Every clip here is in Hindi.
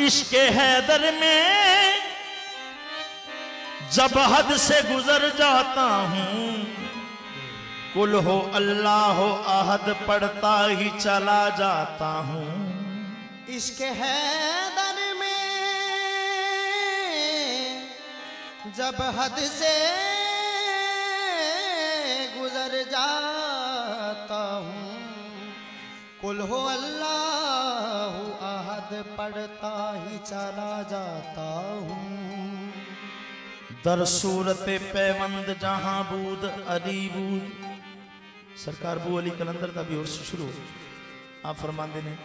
इश्क़े हैदर में जब हद से गुजर जाता हूं, कुल हो अल्लाह हो अहद पढ़ता ही चला जाता हूं। इश्क़े हैदर में जब हद से गुजर जाता हूँ, कुल हो अल्लाह अहद पढ़ता ही चला जाता हूँ। दर सूरत पैवंद जहां बूद अली बूद। सरकार बू अली कलंदर का भी और शुरू आप फरमाते ने,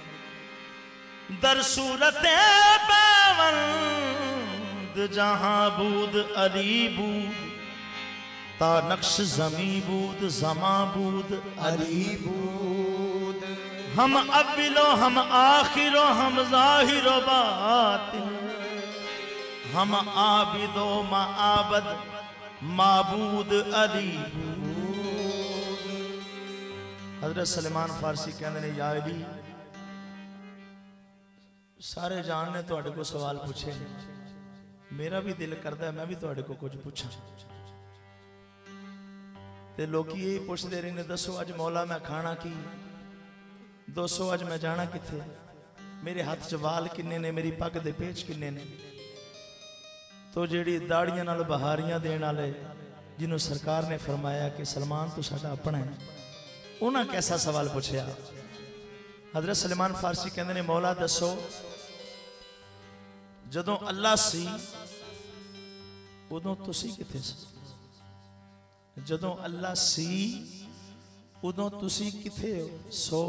दर सूरत पैवंद जहां बूद अली बूद, ता नक्श जमी बूद जमा बूद अली बूद। हम अव्वलो हम आखिरो हम ज़ाहिरो बातिन, हम आबिदो माबद माबूद अली। हजरत सलेमान फारसी कहते हैं, या अली सारे जान ने तुहाडे को सवाल पूछे, मेरा भी दिल करता है मैं भी तुहाडे को कुछ पूछा। ते लोकी यही पूछते रहे, दसो अज मौला मैं खाना की, दसो अज मैं जाना किथे, मेरे हाथ च वाल किन्ने ने, मेरी पग दे पेच किन्ने ने। तो जेड़ी दाड़ियां नाल बहारियां देण वाले जिन्हों सरकार ने फरमाया कि सलमान तू साडा अपना है, उन्हें कैसा सवाल पूछया। हजरत सलेमान फारसी कहते ने, मौला दसो जदों अल्लाह सी उदों तुसी किथे सी, जदों अल्लाह सी उदों तुसी किथे सो,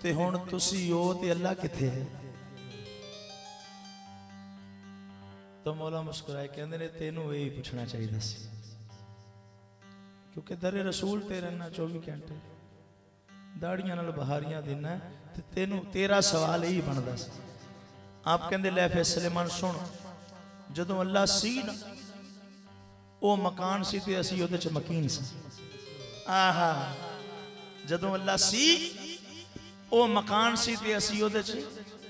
ते हुण तुसी हो ते अल्लाह किथे है। तो मौला मुस्कुराए कहते ने, तेनू यही पूछना चाहिए सी, क्योंकि दरे रसूल ते रहना 24 घंटे, दाड़ियां नाल बहारियां देना, ते तेनू तेरा सवाल यही बनदा सी। आप कहते लै फिर सलेमान सुन, जदों अल्लाह सी ना वो मकान सी ते असी उहदे च मकीन सी। आहा, जदों अल्लाह सी वो मकान सी ते असी उहदे च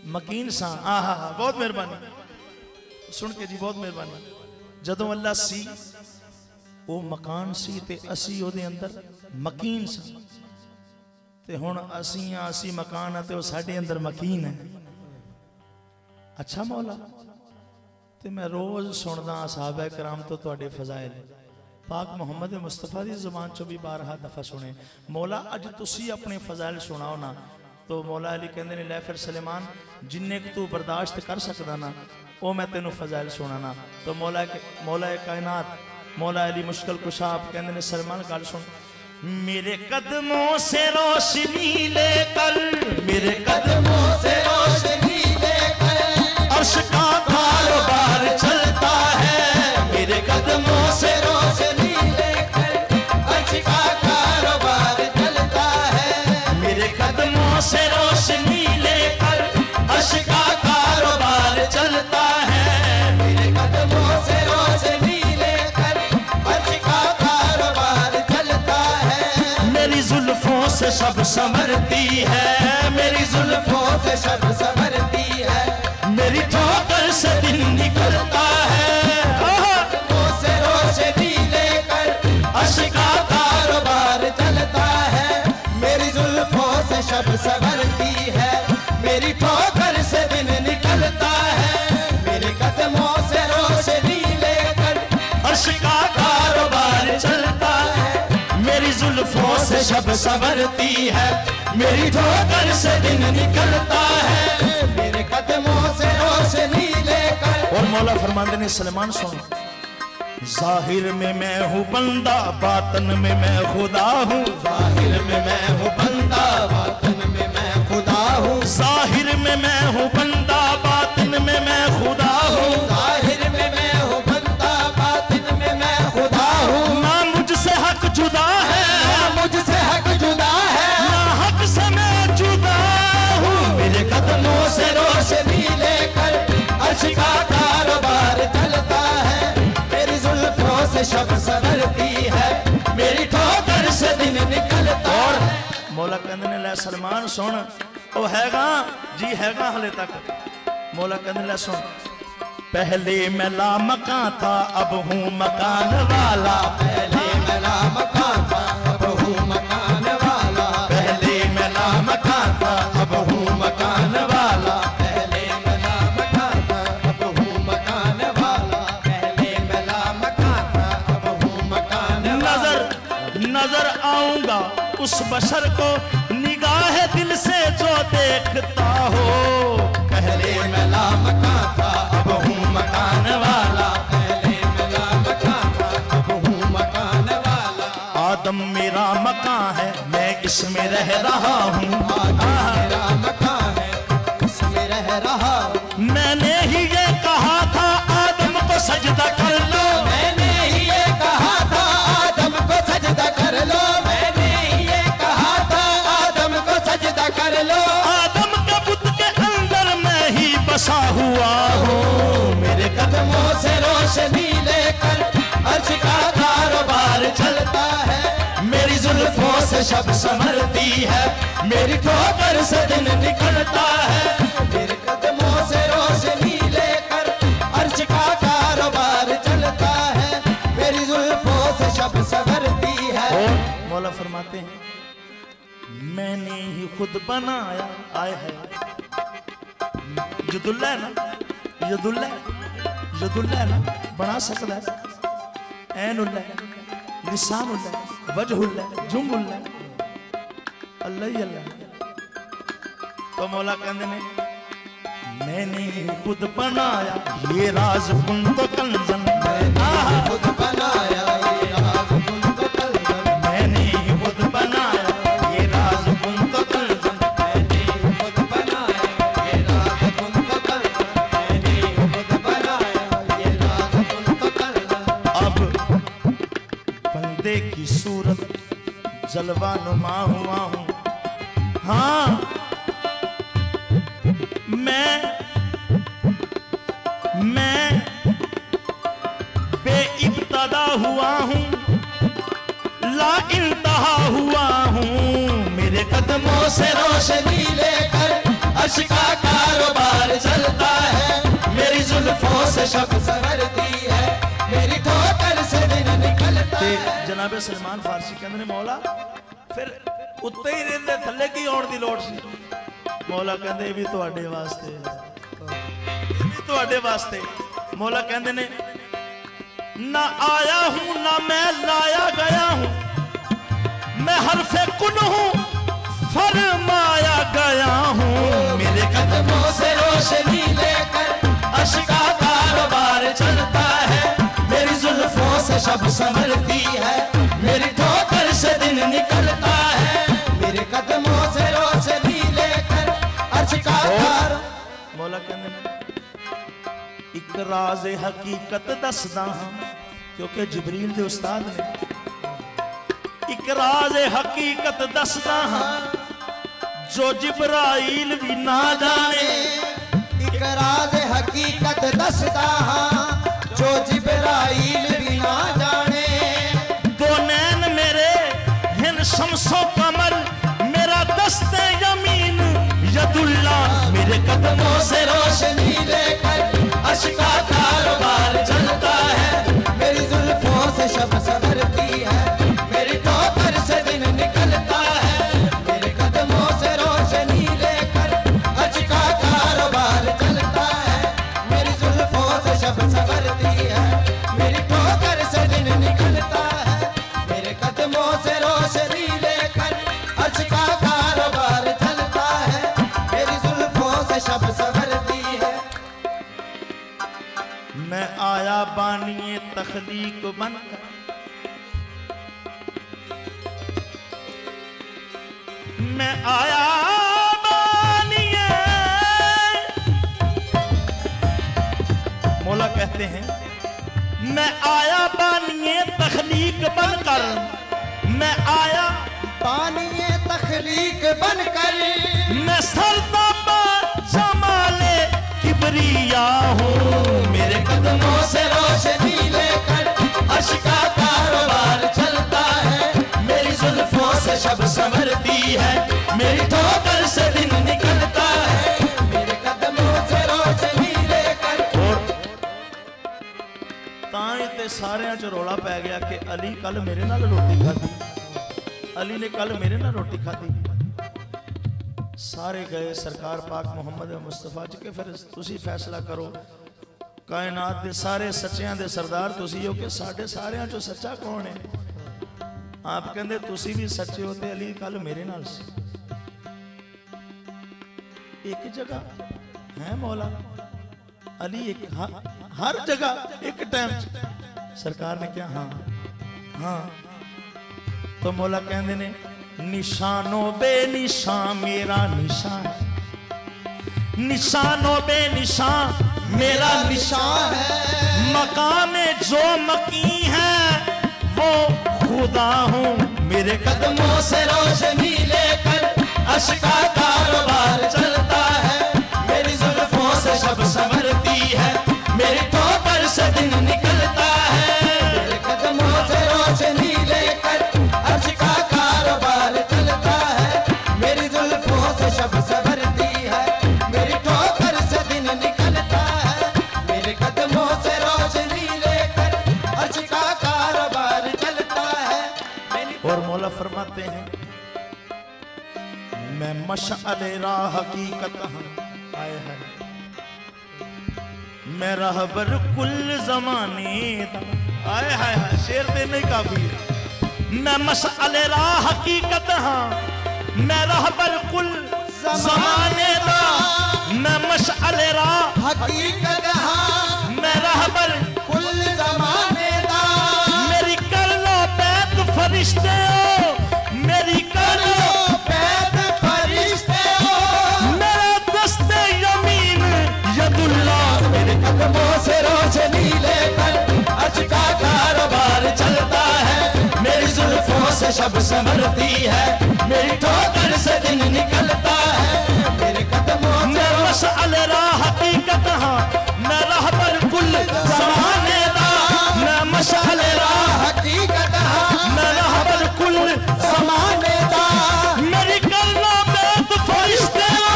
मकीन सा। आहा, बहुत मेहरबानी सुन के जी, बहुत मेहरबानी। जदों अल्लाह सी वो मकान सी ते असी उहदे अंदर मकीन सा, ते हुण असी मकान है ते वो साडे अंदर मकीन है। अच्छा मौला, ते मैं रोज सुनदा असहाबे कराम तो तुहाडे फजाइल, पाक मुहम्मद मुस्तफा की जुबान चो भी 12 दफा सुने। मौला अज तुसी अपने फजाइल सुनाओ ना। तो मौला अली कहंदे ने, लै फिर सलेमान जिन्ने तू बर्दाश्त कर सकदा ना वो मैं तेनों फजाइल सुनाना। तो मौला कायनात मौला अली मुश्किल कुशा आप कहंदे ने, सलमान गल सुन, मेरे कदमों से रोशनी लेकर, मेरे कदमों से रोशनी लेकर अर्श का कारोबार चलता है। मेरे कदमों से रोशनी लेकर अर्श का कारोबार चलता है। मेरे कदमों से रोशनी लेकर अर्श का कारोबार चलता है। मेरे कदमों से रोशनी लेकर अर्श का कारोबार चलता है। मेरी जुल्फों से सब संवरती है, मेरी जुल्फों से सब संवरती है। मेरी ठोकर से दिन निकलता है, कदमों से रोशनी लेकर अर्श का कारोबार चलता है। मेरी जुल्फों से सब संवरती है, मेरी ठोकर से दिन निकलता है। मेरे कदमों से रोशनी लेकर अर्श का कारोबार चलता है। मेरी जुल्फों से सब संवरती है, मेरी ठोकर से दिन निकलता है। मेरे कदमों से रोशनी लेकर। और मौला फरमाते ने, सलेमान सुन, जाहिर में मैं हूँ बंदा, बातन में मैं खुदा हूँ। जाहिर में मैं हूँ बंदा, बातन में मैं खुदा हूँ। जाहिर में मैं हूँ बंदा, बातन में मैं खुदा हूँ। जाहिर में मैं हूँ बंदा, बातन में मैं खुदा हूँ। ना मुझसे हक जुदा है, ना मुझसे हक जुदा है, ना हक से मैं जुदा हूँ। मेरे कदमों से रोशनी लेकर अर्श का कारोबार चलता है। मेरी जुल्फों से शब संवरती है, मेरी ठोकर से दिन निकलता मौला कहते ने लै सलमान सुन ओ हैगा जी हैगा हले तक। मौला कहते ले सुन पहले मैं ला मकान था अब हूँ मकान वाला। पहले मैं ला मकान था अब हूँ मकान वाला। पहले मैं ला मकान था अब हूँ मकान वाला। पहले मैं ला मकान था अब हूँ मकान वाला। पहले मैं ला मकान था अब हूँ मकान वाला। नजर आऊंगा उस बशर को निगाह दिल से जो देखता हो। पहले मैं ला मकान था अब हूँ मकान वाला। पहले मैं ला मकान था अब हूँ मकान वाला। आदम मेरा मकान है मैं इसमें रह रहा हूँ। मेरा मकान है इसमें रह रहा हूँ। मैंने ही ये कहा था आदम को सजदा कर लो। मैंने ही ये कहा था आदम को सजदा कर लो। मैंने ही ये कहा था आदम को सजदा कर लो। आदम के बुत के अंदर मैं ही बसा हुआ हूँ। मेरे कदमों से रोशनी लेकर अर्श का कारोबार चलता है। मेरी जुल्फों से शब संवरती है मेरी ठोकर से दिन निकलता है। मेरे कदमों से रोशनी लेकर अर्श का कारोबार चलता है। मेरी जुल्फों से शब संवरती है। और मौला फरमाते हैं मैंने ही खुद बनाया आए है यदुल्ला है ना यदुल्ला है ना बना सकता है। ऐनुल्ला है लिसानुल्ला है वजहुल्ला है जुमुल्ला है अल्लाह ही अल्लाह। तो मौला कहते ने मैंने ही खुद बनाया ये राज कुन तो कंजन। खुद बनाया ये राज कुन तो कंजन। मैंने ही खुद बनाया ये राज कुन तो कंजन। मैंने खुद बनाया ये राज कुन तो कंजन। मैंने खुद बनाया ये राज कुन तो कंजन। अब बंदे की सूरत जलवा नुमा हुआ हूँ। हाँ मैं बेइब्तदा हुआ हूँ ला इंतहा हुआ हूँ। मेरे कदमों से रोशनी लेकर अर्श का कारोबार चलता है। मेरी जुल्फों से शब संवरती है। मेरी ठोकर से दिन निकलता ते है। जनाबे सलमान फारसी कहते ने मौला फिर उत्ते ही रहंदे थल्ले की आउण दी लोड़ सी। मौला कहते भी तुहाडे वास्ते भी तुहाडे वास्ते। मौला कहते ने ना आया हूं ना मैं लाया गया हूं मैं हरफे कुन हूं फरमाया गया हूं। मेरे कदमों से रोशनी लेकर अर्श का कारोबार चलता है। मेरी जुल्फों से शब संवरती है। मेरी ठोकर से दिन निकलता है। मेरे कदमों से रोशनी लेकर अर्श का कार। मौला कहते ने एक राज हकीकत दसदा हां क्योंकि जिबरील दे उस्ताद ने एक राज हकीकत दसदा हां जो जिब्राइल भी ना जाने। एक राज हकीकत दसदा हां जो जिब्राइल भी ना जाने। दो नैन मेरे हिन शम्सो कमर मेरा दस्ते यमीन यदुल्ला। मेरे कदमों से रोशनी लेकर अर्श का कारोबार चलता है। मेरी जुल्फों से शब संवरती है। मेरी ठोकर से दिन निकलता है। मेरे कदमों से रोशनी लेकर अर्श का कारोबार चलता है। मेरी जुल्फों से शब संवरती है। मेरी ठोकर से दिन निकलता है। मेरे कदमों से रोशनी लेकर अर्श का कारोबार चलता है। मेरी जुल्फों से शब संवरती है। मैं आया बानिए तखलीक बनकर मैं आया बानिए। मौला कहते हैं मैं आया बानिए तखलीक बनकर मैं आया बानिए तखलीक बनकर मैं सरदाबा जमाले किबरिया हूँ। मेरे कदमों से रोशनी लेकर अर्श का कारोबार चलता है। मेरी जुल्फों से शब संवरती है, मेरी ठोकर से दिन निकलता है, मेरे कदमों से रोशनी लेकर। तां ते सारियां च रौला पै गया कि अली कल मेरे नाल रोटी खाधी, अली ने कल मेरे नाल रोटी खाधी। सारे गए सरकार पाक मुहम्मद मुस्तफा जी के फिर तुसी फैसला करो, कायनात दे सारे सच्चियां दे सरदार तुसी हो कि साडे सारियां चो सच्चा कौन है? आप कहंदे तुसी भी सच्चे हो ते अली कल मेरे नाल सी। एक जगह है मौला अली, एक हर जगह एक टाइम। सरकार ने क्या हाँ हाँ, तो मौला कहंदे ने निशानो बेनिशान मेरा निशान, निशानो बेनिशान मेरा निशान है, मकाम जो मकी है वो खुदा हूँ, मेरे कदमों से रोशनी लेकर अश्क का कारोबार चलता है, मेरी जुल्फों से शब संवरती है, मेरी ठोकर से दिन निकलता है, मेरे कदमों से रोशनी लेकर अश्क का कारोबार चलता है, मेरी जुल्फों से शब संवरती है, मेरी ठोकर से दिन निकलता है, मेरे कदमों से रोशनी लेकर अश्क का कारोबार चलता है। और मौला फरमाते हैं मैं मशअले राह हकीकत हूं, आए है मैं रहबर कुल जमाने दा, आए हाय हाय शेर दे नहीं काफी है। मैं मशअले राह हकीकत हां, मैं रहबर कुल जमाने दा, मैं मशअले राह हकीकत हाँ, मैं रहबर कुल जमाने दा, मेरी कर लो बैत फरिश्ते हो, मेरी कर लो बैत फरिश्ते हो, मेरा दस्ते यमीन यदुल्ला, मेरे कदमों से रोशनी लेकर अज का कारोबार चलता है, मेरी जुल्फों से शब संवरती है, मेरी ठोकर से दिन निकलता है, मेरे कदमों से मैं मशअले राह हकीकत हां, मैं रहबर कुल ज़माने दा, मैं मशअले राह हकीकत हाँ, मैं रहबर कुल जमाने दा, मेरी करना बैत फरिश्ते हो,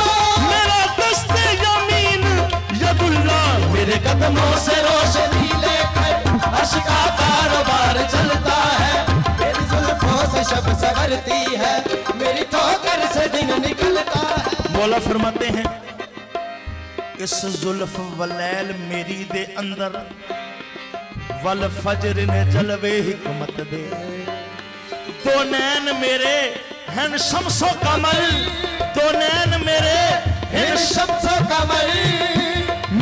मेरा दस्ते यमीन यदुल्ला, मेरे कदमों से रोशनी लेकर अश्क का कारोबार चलता है, मेरी जुल्फों से शब संवरती है, मेरी ठोकर से दिन निकलता है। मौला फरमाते हैं इस जुल्फ वलैल मेरी दे अंदर वल फजर ने जलवे हिकमत दे, दो नैन मेरे हैं शम्सो कमल, दो नैन मेरे हैं शम्सो कमल,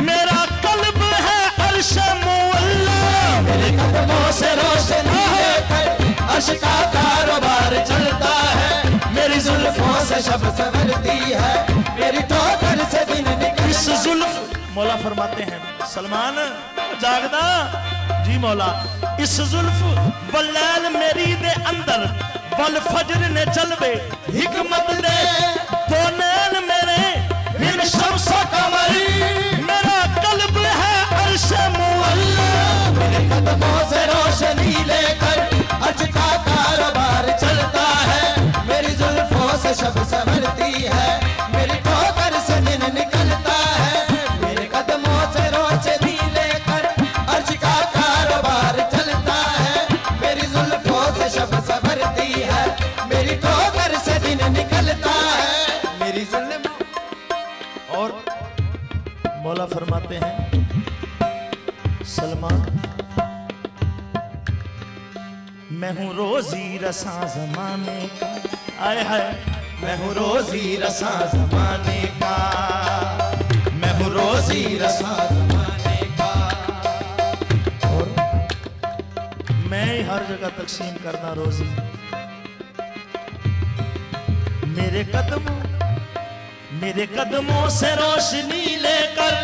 मेरा कल्ब है अर्श मुअल्ला, मेरे कदमों से रोशनी लेकर अश्क का कारोबार चलता है, मेरी जुल्फों से शब संवरती है, मेरी ठोकर से दिन निकलता इस जुल्फ मौला फरमाते हैं सलमान जागदा जी मौला, इस जुल्फ वलैल मेरी दे अंदर वल फजर ने जलवे हिकमत दे, दो नैन मेरे हिन शम्सो कमर, मेरा कल्ब है अर्श मुअल्ला, मेरे कदमों से रोशनी लेकर अज का कारोबार चलता है, मेरी जुल्फों से शब संवरती है, मेरी ठोकर से दिन निकलता है, मेरे कदमों से रोशनी लेकर अज का कारोबार चलता है, मेरी जुल्फों से शब संवरती है, मेरी ठोकर से दिन निकलता है, मेरी जुल्फ। और मौला फरमाते हैं सलमान मैं हूँ रोजी रसा जमाने का, आए हाय मैं हूँ रोजी रसा जमाने का, मैं हूँ रोजी रसा जमाने का, और मैं ही हर जगह तकसीम करना रोजी, मेरे कदमों से रोशनी लेकर,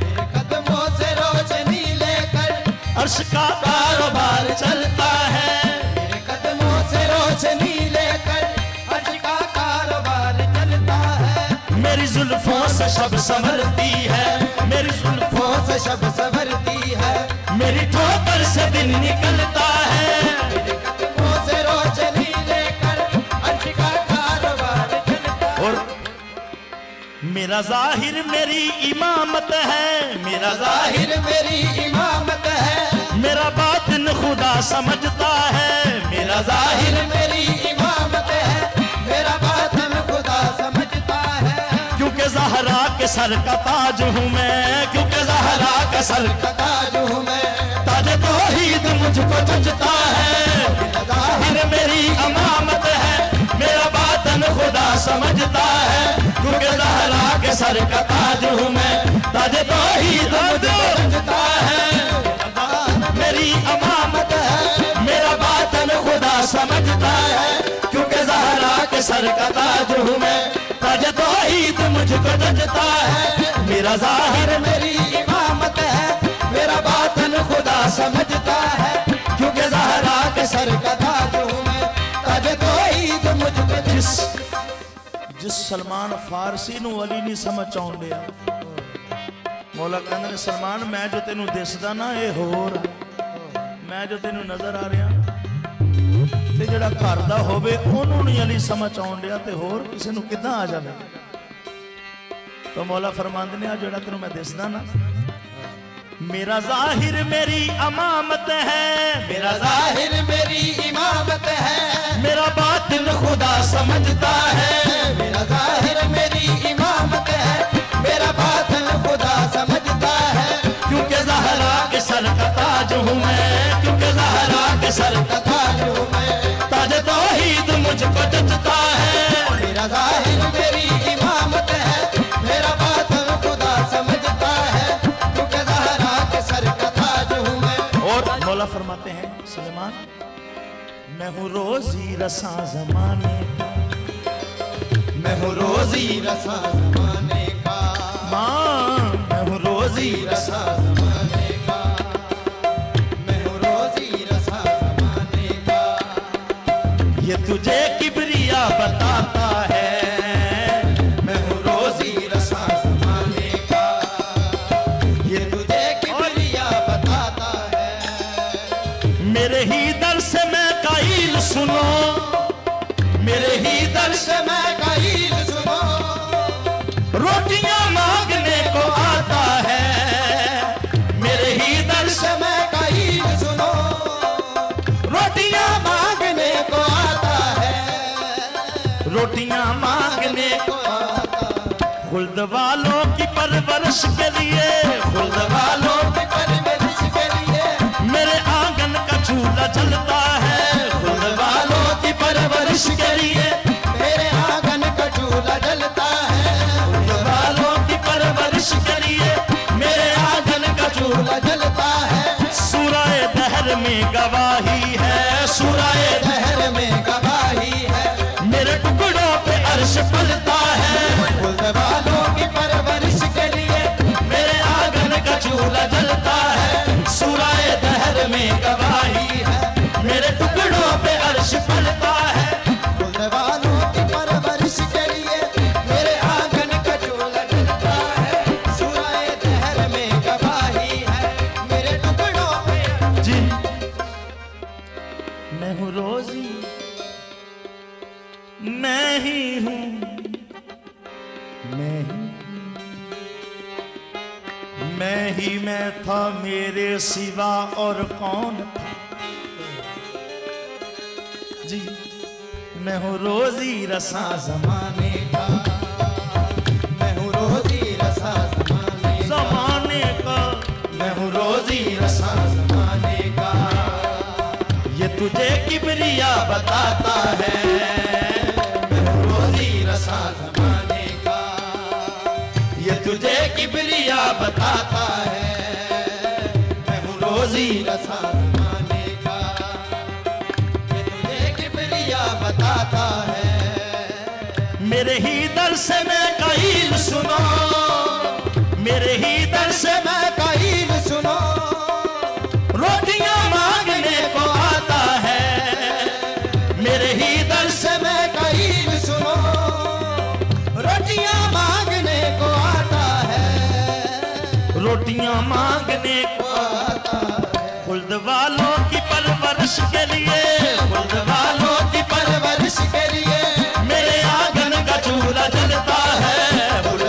मेरे कदमों से रोशनी लेकर अर्श का कारोबार चलता है, मेरे कदमों से रोशनी लेकर अर्श का कारोबार चलता है, मेरी जुल्फों से शब संवरती है, मेरी जुल्फों से शब संवरती है, मेरी ठोकर से दिन निकलता है, मेरे कदमों से रोशनी लेकर अर्श का मेरा जाहिर मेरी इमामत है, मेरा जाहिर मेरी इमामत है, मेरा बातिन खुदा समझता है, मेरा जाहिर मेरी इमामत है, मेरा बातिन खुदा समझता है। क्योंकि ज़हरा के सर का ताज हूँ मैं, क्योंकि ज़हरा का सर का ताज हूँ मैं, ताज तौहीद मुझको जचता है। जाहिर मेरी इमामत है, मेरा बातिन खुदा समझता है, क्योंकि ज़हरा के सर का ताज हूँ मैं, ताज तौहीद मुझको जचता है। मेरी इमामत है, मेरा बातिन खुदा समझता है, क्योंकि ज़हरा के सर का ताज हूँ मैं, ताज तौहीद मुझको जचता है। मेरा जाहिर मेरी इमामत है, मेरा बातिन खुदा समझता है, क्योंकि ज़हरा के सर का ताज हूँ मैं, ताज तौहीद मुझको। जिस सलमान फारसी नूं अली नहीं समझ आउण दिया, मौला कहंदे ने सलमान मैं जो तेनू दिसदा ना ये होर, मैं जो तेनू नजर आ रहा ते जिहड़ा घर दा होवे ओनू नहीं अली समझ आउण दिया ते होर किसी नूं किदां आ जावे। तो मौला फरमांदे ने आ जिहड़ा तेनू मैं दिसदा ना, मेरा जाहिर मेरी इमामत है, मेरा जाहिर मेरी इमामत है, मेरा बातिन खुदा समझता है, मेरा जाहिर मेरी इमामत है, मेरा बातिन खुदा समझता है। क्योंकि ज़हरा के सर का ताज हूँ मैं, क्योंकि ज़हरा के सर का ताज हूँ मैं, ताज तौहीद मुझको जचता है। मेरा जाहिर मेरी इमामत है, मेरा बातिन खुदा समझता है, क्योंकि ज़हरा के सर का ताज हूँ मैं। और मौला फरमाते हैं सुलेमान, मैं हूँ रोजी रसा ज़माने का, मैं हूँ रोजी रसा ज़माने का, माँ मैं हूँ रोजी रसा ज़माने का, मैं हूँ रोजी रसा ज़माने का। ये तुझे किबरिया बताता है, मैं हूँ रोजी रसा ज़माने का, ये तुझे किबरिया बताता है। मेरे ही दर से मैं काइल सुनो, मेरे ही दर से मैं काइल सुनो, रोटियां मांगने को आता है, मेरे ही दर से मैं काइल सुनो, रोटियां मांगने को आता है, रोटियां मांगने को आता है। खुल्द वालों की परवरिश के लिए, खुल्द वालों की परवरिश के लिए मेरे आंगन का चूल्हा जलता है, खुल्द वालों की परवरिश के लिए मेरे आंगन का चूल्हा जलता है, खुल्द वालों की परवरिश के लिए मेरे आंगन का चूल्हा जलता है। सूरह दहर में गवाही है, सूरह दहर में गवाही है, मेरे टुकड़ों पे अर्श पलता है, खुल्द वालों की परवरिश के लिए मेरे आंगन का चूल्हा जलता है। सूरह दहर में गवाही है, मेरे टुकड़ों पे अर्श पलता है। खुल्द वालों की परवरिश के लिए मेरे आंगन का चूल्हा जलता है, सूरह दहर में गवाही है, मेरे टुकड़ों पे। जी मैं हूँ रोजी, मैं ही हूँ, मैं ही मैं था, मेरे सिवा और कौन था। जी मैं हूँ रोजी रसा ज़माने का, मैं हूँ रोजी रसा ज़माने का, मैं हूँ रोजी रसा ज़माने का। ये तुझे किबरिया बताता है, मैं हूँ रोजी रसा ज़माने का, ये तुझे किबरिया बताता है, मैं हूँ रोजी रसा ज़माने का, ये तुझे किबरिया बताता है। मेरे ही दर से मैं काइल सुनो, मेरे ही दर से मैं काइल सुनो, रोटियां मांगने को आता है, मेरे ही दर से मैं काइल सुनो, रोटियां मांगने को आता है, रोटियां मांगने को आता है। खुल्द वालों की परवरिश के लिए, खुल्द वालों की परवरिश के लिए मेरे आंगन का चूल्हा जलता है, खुल्द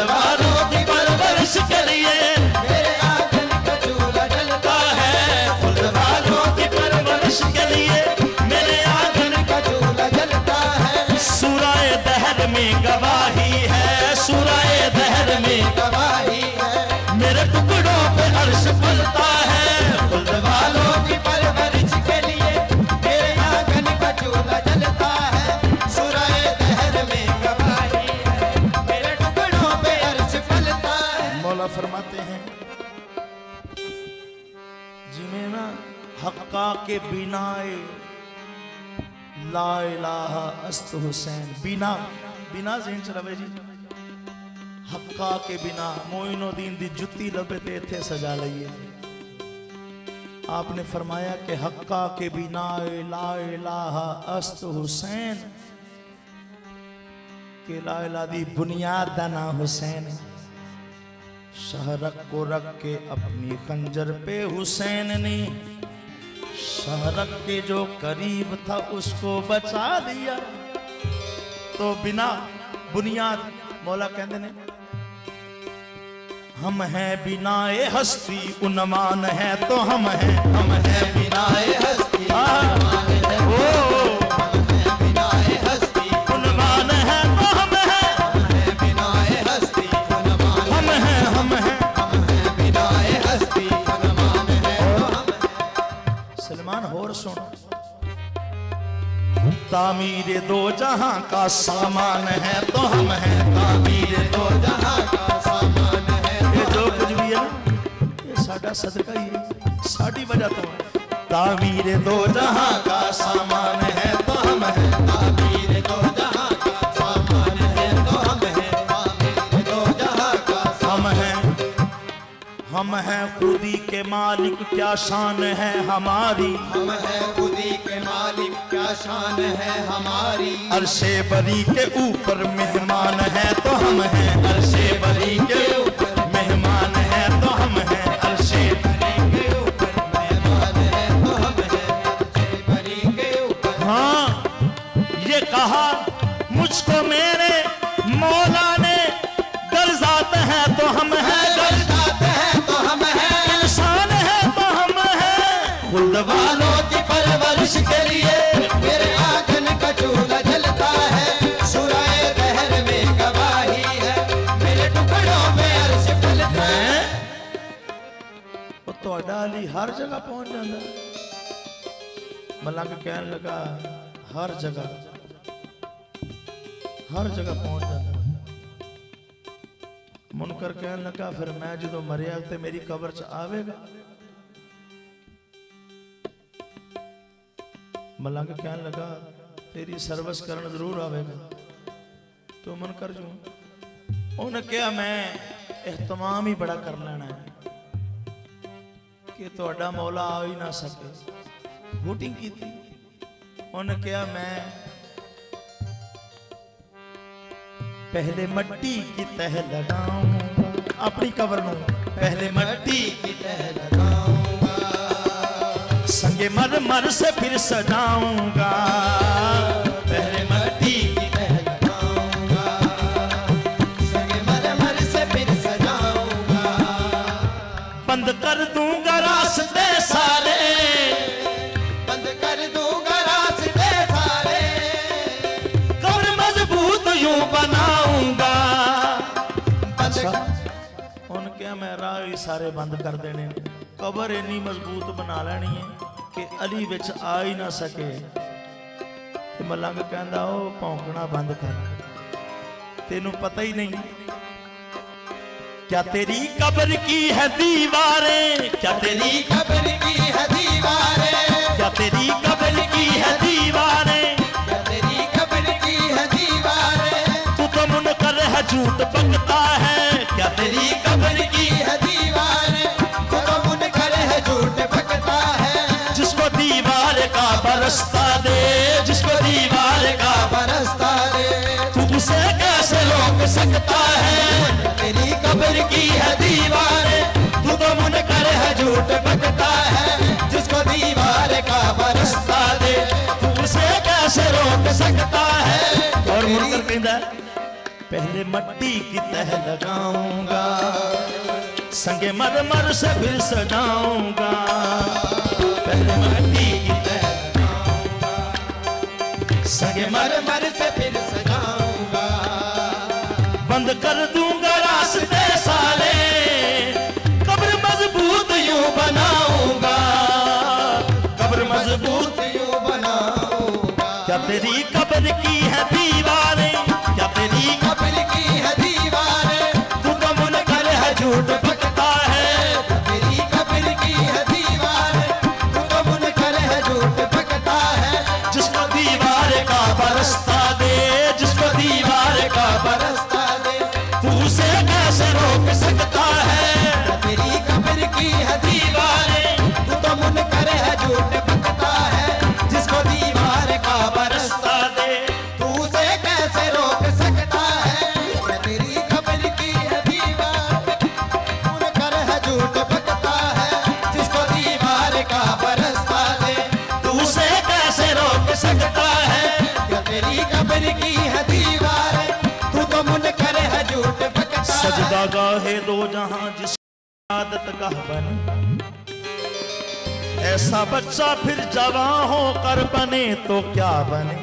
गवाही है, सूरह दहर में गवाही है, मेरे टुकड़ों पे अर्श पलता है। खुल्द वालों की परवरिश के लिए मेरे आंगन का चूल्हा जलता है, सूरह दहर में गवाही है, मेरे टुकड़ों पे अर्श पलता है। मौला फरमाते हैं जिन्हें ना हक्का के बिनाए ला इलाहा अस्त हुसैन, बिना बिना ज़हन च रवे जी, हक्का के बिना मोइनुद्दीन दी जुत्ती लबे ते इत्थे सजा लईए। आपने फरमाया कि हक्का के बिना ला इलाहा अस्त हुसैन, के ला इलाहा दी बुनियाद दा नाम हुसैन है। शहरक को रख के अपनी खंजर पे हुसैन ने शहरक के जो करीब था उसको बचा दिया। तो बिना बुनियाद मौला कहते ने हम हैं बिनाए हस्ती उन्मान है तो हम हैं बिनाए हस्ती उन्मान है, बिनाए हस्ती उन्मान है तो हम हैं बिनाए हस्ती उन्मान हम हैं बिनाए हस्ती उन्मान है तो हम सलमान होर सुन, तामीर दो जहां का सामान है तो हम हैं तामीर दो जहां का सामान है। ये जो कुछ भी है ना ये साडा सदका ही है, साडी वजह तो है। तामीर दो जहां का सामान है तो हम हैं तामीर दो जहां का सामान है तो हम हैं तामीर दो जहां का हम हैं खुदी के मालिक क्या शान है हमारी, हम हैं खुदी के मालिक क्या शान है हमारी। अर्शे बरी के ऊपर मेहमान है तो हम हैं अर्शे बरी के ऊपर मेहमान है तो हम हैं अर्शे बरी के ऊपर मेहमान है तो हम हैं बरी के ऊपर। हाँ ये कहा मुझको मेरे मौला ने, गर्जात है तो हम हैं गर्जात है तो हम हैं इंसान है तो हम हैं खुल्द वालों की परवरिश के लिए मेरे आंगन का चूल्हा जलता है, सूरह दहर में गवाही है, मेरे टुकड़ों में अर्श पलता है। वो ਤੁਹਾਡਾ ਅਲੀ हर जगह पहुंच जाता। मलंग कहने लगा हर जगह पहुंच जाता। मुनकर कहने लगा फिर मैं जो मरिया ते मेरी कब्र च आवेगा। मलंग कहने लगा तेरी सर्विस करन जरूर आवेगा। तो मुनकर जो उन्हें कहा मैं एहतमाम ही बड़ा कर लेना है कि तुहाडा मौला आ ही ना सके। वोटिंग की थी, उन्हें कहा मैं पहले मट्टी की तह लगाऊंगा अपनी कब्र में, पहले मट्टी की तह लगाऊंगा, संगे मर से फिर सजाऊंगा, पहले मट्टी की तह लगाऊंगा, संगे मर से फिर सजाऊंगा, बंद कर दूंगा रास्ते सारे, बंद कर दूंगा रास्ते सारे, कब्र मजबूत यूं बनाऊंगा। उनके मैं राह ही सारे बंद कर देने, कब्र इन्नी मजबूत बना लेनी है कि अली विच आ ही ना सके। ते मलंग कहंदा ओ भौंकना बंद कर, तेनू पता ही नहीं क्या तेरी कब्र की है दीवारें, क्या तेरी कब्र की है दीवारें, क्या तेरी कब्र की है दीवारें, क्या तेरी कब्र की है दीवारें, तू तो मुनकर है झूठ बकता है, क्या तेरी कब्र की है दीवारें, तू तो मुनकर है झूठ बकता है, जिसको दीवार का बरसता दे, जिसको दीवार का बरसता दे, तू उसे कैसे रोक सकता है। तेरी कब्र की है दीवारें, तू तो मुनकर है झूठ बकता है, जिसको दीवार का बरसता दे, तू उसे कैसे रोक सकता है। और तेरी मुनकर कहता पहले मट्टी की तह लगाऊंगा, संगे मर से फिर सजाऊंगा, पहले मट्टी की तह लगाऊंगा, संगे मर से फिर सजाऊंगा, बंद कर दूंगा रास्ते सारे, कब्र मजबूत यूं बनाऊंगा, कब्र मजबूत यूं बनाऊंगा। क्या तेरी कब्र की है दीवारें, क्या तेरी कब्र की है दीवारें, तू तो मुनकर है झूठ बकता है, तेरी कब्र की है दीवारें, तू तो मुनकर है झूठ बकता है। जिसको दीवार का बरसता दे, जिसको दीवार का बरसता दे, तू उसे कैसे रोक सकता है। तेरी कब्र की है दीवारें, तू तो मुनकर है झूठ बकता है। जिसको दीवार का बरसता दे तू उसे कैसे रोक सकता है। तेरी कब्र की है दीवार, मुनकर है झूठ बकता है। जिसको दीवार का बरसता दे, तू उसे कैसे रोक सकता है। क्या तेरी कब्र की है दीवार, तू तो मुनकर है झूठ बकता है। सजदा गाहे दो जहां जिस आदत का बने, ऐसा बच्चा फिर जवां होकर बने तो क्या बने।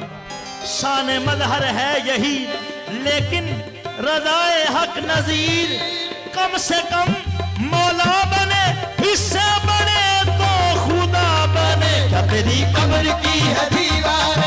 शान मलहर है यही लेकिन रज़ाए हक नजीर, कम से कम मौला बने, इससे बने तो खुदा बने। क्या तेरी कब्र की है दीवार,